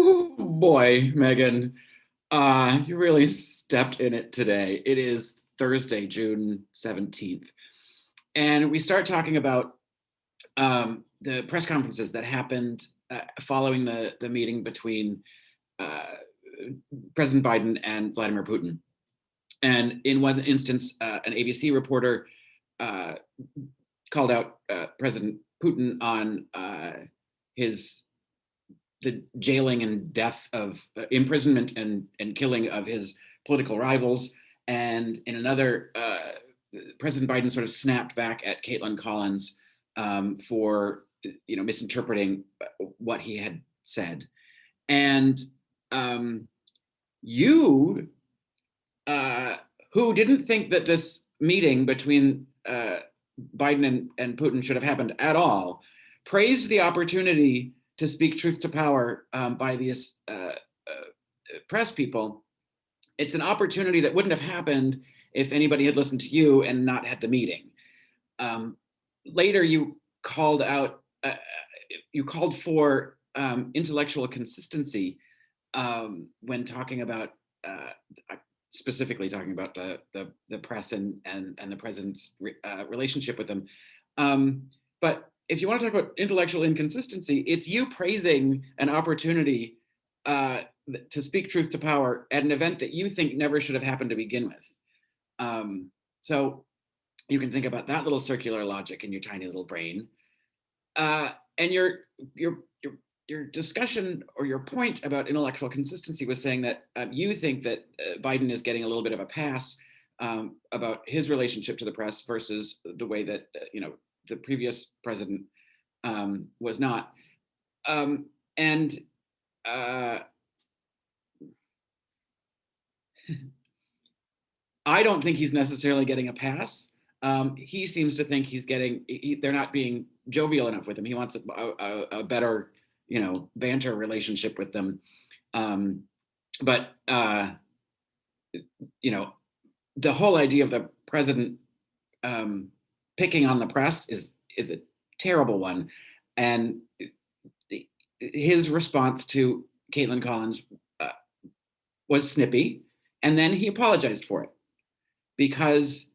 Oh boy, Megan, you really stepped in it today. It is Thursday, June 17th. And we start talking about the press conferences that happened following the meeting between uh, President Biden and Vladimir Putin. And in one instance, an ABC reporter uh, called out President Putin on his the jailing and death of imprisonment and killing of his political rivals. And in another, President Biden sort of snapped back at Caitlin Collins for misinterpreting what he had said. And you, who didn't think that this meeting between Biden and Putin should have happened at all, praised the opportunity to speak truth to power by these press people. It's an opportunity that wouldn't have happened if anybody had listened to you and not had the meeting. Later, you called for intellectual consistency when talking about, specifically talking about the press and the president's relationship with them. But if you want to talk about intellectual inconsistency, it's you praising an opportunity to speak truth to power at an event that you think never should have happened to begin with. So you can think about that little circular logic in your tiny little brain. And your discussion or your point about intellectual consistency was saying that you think that Biden is getting a little bit of a pass about his relationship to the press versus the way that the previous president was not. And I don't think he's necessarily getting a pass. He seems to think they're not being jovial enough with him. He wants a better, banter relationship with them. But the whole idea of the president picking on the press is a terrible one. And his response to Caitlin Collins was snippy, and then he apologized for it, because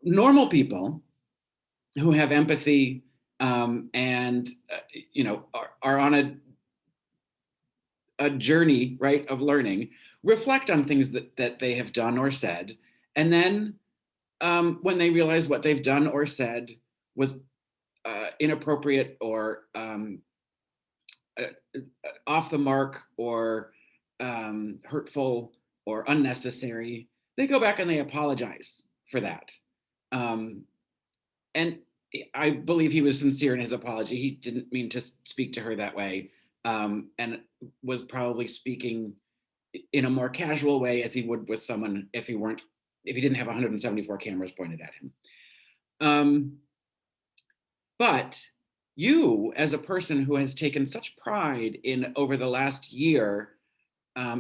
normal people who have empathy and are on a journey, right, of learning, reflect on things that they have done or said, and then when they realize what they've done or said was inappropriate or off the mark or hurtful or unnecessary, they go back and they apologize for that. And I believe he was sincere in his apology. He didn't mean to speak to her that way, and was probably speaking in a more casual way as he would with someone if he didn't have 174 cameras pointed at him. But you, as a person who has taken such pride in over the last year,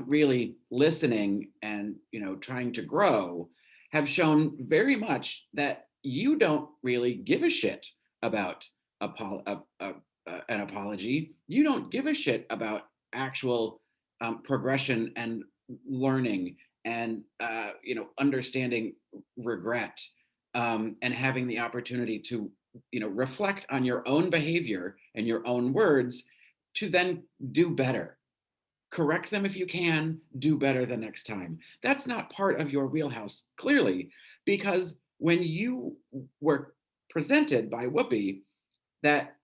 really listening and trying to grow, have shown very much that you don't really give a shit about an apology. You don't give a shit about actual progression and learning and understanding regret, and having the opportunity to reflect on your own behavior and your own words to then do better. Correct them if you can, do better the next time. That's not part of your wheelhouse, clearly, because when you were presented by Whoopi that,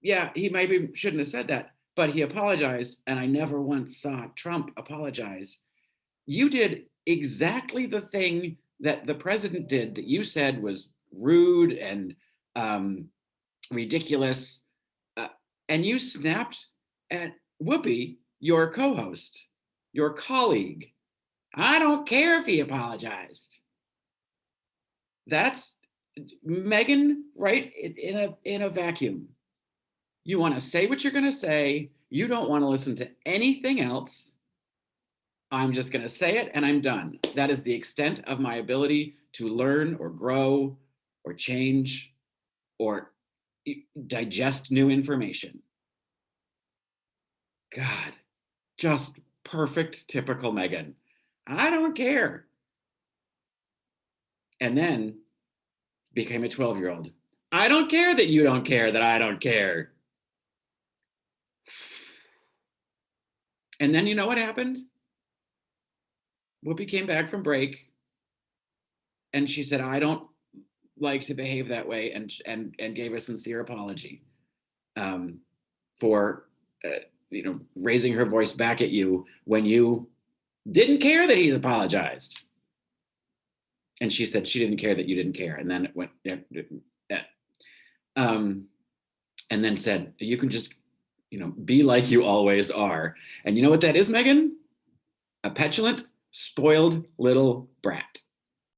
yeah, he maybe shouldn't have said that, but he apologized, and I never once saw Trump apologize. You did exactly the thing that the president did that you said was rude and ridiculous, and you snapped at Whoopi, your co-host, your colleague. I don't care if he apologized. That's Meghan, right? In a vacuum. You want to say what you're going to say. You don't want to listen to anything else. I'm just going to say it and I'm done. That is the extent of my ability to learn or grow or change or digest new information. God. Just perfect, typical Meghan. I don't care. And then became a 12-year-old. I don't care that you don't care that I don't care. And then you know what happened? Whoopi came back from break and she said, I don't like to behave that way, and gave a sincere apology for raising her voice back at you when you didn't care that he's apologized. And she said she didn't care that you didn't care. And then it went, and then said, you can just, be like you always are. And you know what that is, Meghan? A petulant, spoiled little brat.